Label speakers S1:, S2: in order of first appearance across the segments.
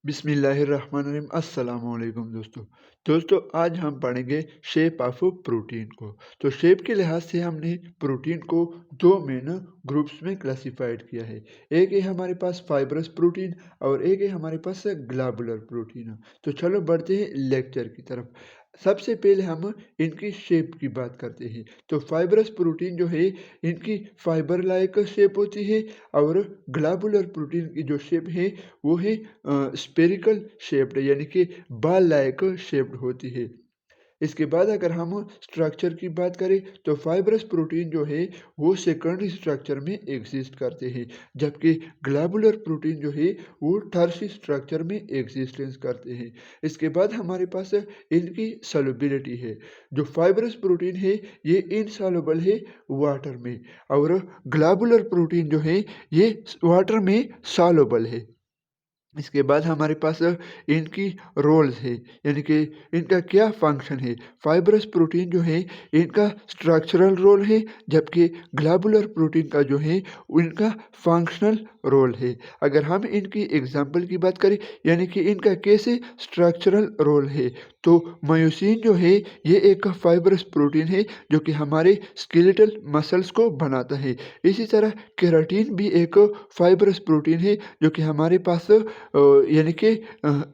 S1: बिस्मिल्लाहिर्रहमानिर्रहीम अस्सलाम वालेकुम दोस्तों आज हम पढ़ेंगे शेप ऑफ प्रोटीन को। तो शेप के लिहाज से हमने प्रोटीन को दो मेन ग्रुप्स में क्लासिफाइड किया है। एक है हमारे पास फाइब्रस प्रोटीन और एक है हमारे पास ग्लोबुलर प्रोटीन। तो चलो बढ़ते हैं लेक्चर की तरफ। सबसे पहले हम इनकी शेप की बात करते हैं। तो फाइब्रस प्रोटीन जो है इनकी फाइबर लाइक शेप होती है और ग्लोबुलर प्रोटीन की जो शेप है वो है स्पेरिकल शेप्ड यानी कि बॉल लाइक शेप्ड होती है। इसके बाद अगर हम स्ट्रक्चर की बात करें तो फाइब्रस प्रोटीन जो है वो सेकेंडरी स्ट्रक्चर में एग्जिस्ट करते हैं, जबकि ग्लोबुलर प्रोटीन जो है वो टर्शियरी स्ट्रक्चर में एग्जिस्टेंस करते हैं। इसके बाद हमारे पास इनकी सॉल्युबिलिटी है। जो फाइब्रस प्रोटीन है ये इनसॉल्युबल है वाटर में और ग्लोबुलर प्रोटीन जो है ये वाटर में सॉल्युबल है। इसके बाद हमारे पास इनकी रोल्स है, यानी कि इनका क्या फंक्शन है। फाइब्रस प्रोटीन जो है इनका स्ट्रक्चरल रोल है, जबकि ग्लोबुलर प्रोटीन का जो है इनका फंक्शनल रोल है। अगर हम इनकी एग्जांपल की बात करें यानी कि इनका कैसे स्ट्रक्चरल रोल है, तो मायोसिन जो है ये एक फाइब्रस प्रोटीन है जो कि हमारे स्केलेटल मसल्स को बनाता है। इसी तरह केराटिन भी एक फाइब्रस प्रोटीन है जो कि हमारे पास यानी कि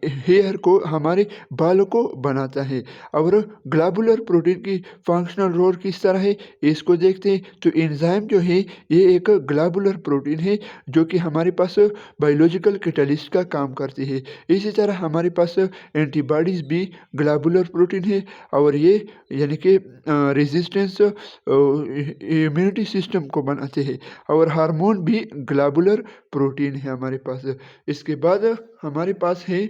S1: हेयर को हमारे बालों को बनाता है। और ग्लोबुलर प्रोटीन की फंक्शनल रोल किस तरह है इसको देखते हैं। तो एंजाइम जो है ये एक ग्लोबुलर प्रोटीन है जो कि हमारे पास बायोलॉजिकल कैटलिस्ट का काम करती है। इसी तरह हमारे पास एंटीबॉडीज़ भी ग्लोबुलर प्रोटीन है और ये यानी कि रेजिस्टेंस इम्यूनिटी सिस्टम को बनाते हैं। और हार्मोन भी ग्लोबुलर प्रोटीन है हमारे पास। इसके बाद हमारे पास है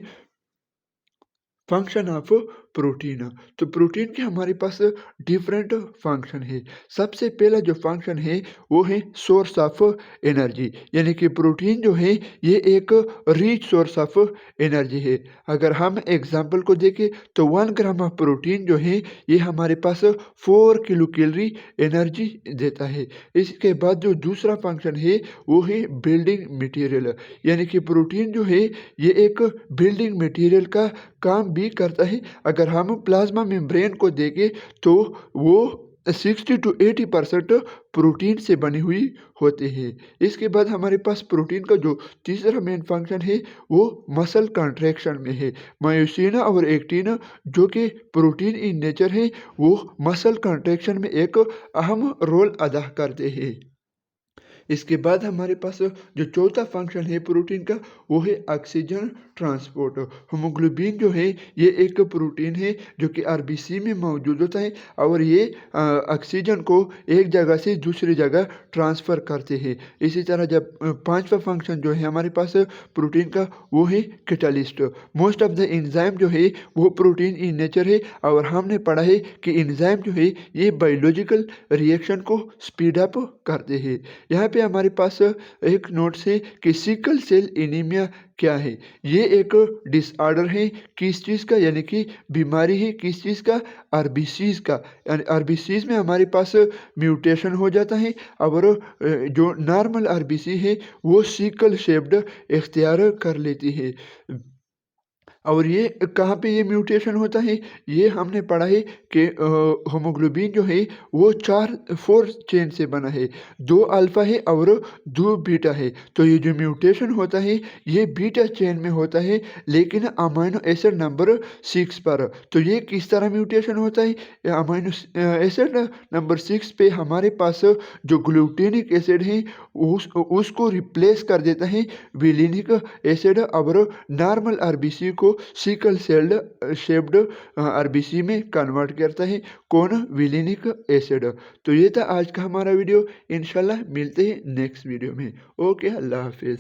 S1: फंक्शन ऑफ प्रोटीन। तो प्रोटीन के हमारे पास डिफरेंट फंक्शन है। सबसे पहला जो फंक्शन है वो है सोर्स ऑफ एनर्जी, यानी कि प्रोटीन जो है ये एक रिच सोर्स ऑफ एनर्जी है। अगर हम एग्जांपल को देखें तो 1 ग्राम ऑफ प्रोटीन जो है ये हमारे पास 4 किलो कैलोरी एनर्जी देता है। इसके बाद जो दूसरा फंक्शन है वो है बिल्डिंग मटेरियल, यानी कि प्रोटीन जो है ये एक बिल्डिंग मटेरियल का काम भी करता है। अगर हम प्लाज्मा मेम्ब्रेन को देखें तो वो 60 to 80% प्रोटीन से बनी हुई होती है। इसके बाद हमारे पास प्रोटीन का जो तीसरा मेन फंक्शन है वो मसल कंट्रैक्शन में है। मायोसिन और एक्टिन जो कि प्रोटीन इन नेचर है वो मसल कंट्रैक्शन में एक अहम रोल अदा करते हैं। इसके बाद हमारे पास जो चौथा फंक्शन है प्रोटीन का वो है ऑक्सीजन ट्रांसपोर्ट। हीमोग्लोबिन जो है ये एक प्रोटीन है जो कि आरबीसी में मौजूद होता है और ये ऑक्सीजन को एक जगह से दूसरी जगह ट्रांसफ़र करते हैं। इसी तरह जब पांचवा फंक्शन जो है हमारे पास प्रोटीन का वो है catalyst. Most of the enzyme जो है वो प्रोटीन इन नेचर है और हमने पढ़ा है कि एंजाइम जो है ये बायोलॉजिकल रिएक्शन को स्पीड अप करते हैं। यहाँ पे हमारे पास एक नोट्स है कि सिकल सेल एनीमिया क्या है। ये एक डिसऑर्डर है किस चीज़ का, यानी कि बीमारी है किस चीज़ का, आरबीसीज का। यानी आरबीसीज में हमारे पास म्यूटेशन हो जाता है और जो नॉर्मल आरबीसी है वो सिकल शेप्ड इख्तियार कर लेती है। और ये कहाँ पे ये म्यूटेशन होता है, ये हमने पढ़ा है कि हीमोग्लोबिन जो है वो 4 चेन से बना है, 2 अल्फ़ा है और 2 बीटा है। तो ये जो म्यूटेशन होता है ये बीटा चेन में होता है, लेकिन अमीनो एसिड नंबर 6 पर। तो ये किस तरह म्यूटेशन होता है, अमीनो एसिड नंबर 6 पे हमारे पास जो ग्लूटेनिक एसिड है उसको रिप्लेस कर देता है विलिनिक एसिड और नॉर्मल आरबीसी को सिकल सेल्ड शेप्ड आरबीसी में कन्वर्ट करता है कौन, विलिनिक एसिड। तो ये था आज का हमारा वीडियो। इंशाल्लाह मिलते हैं नेक्स्ट वीडियो में। ओके, अल्लाह हाफिज़।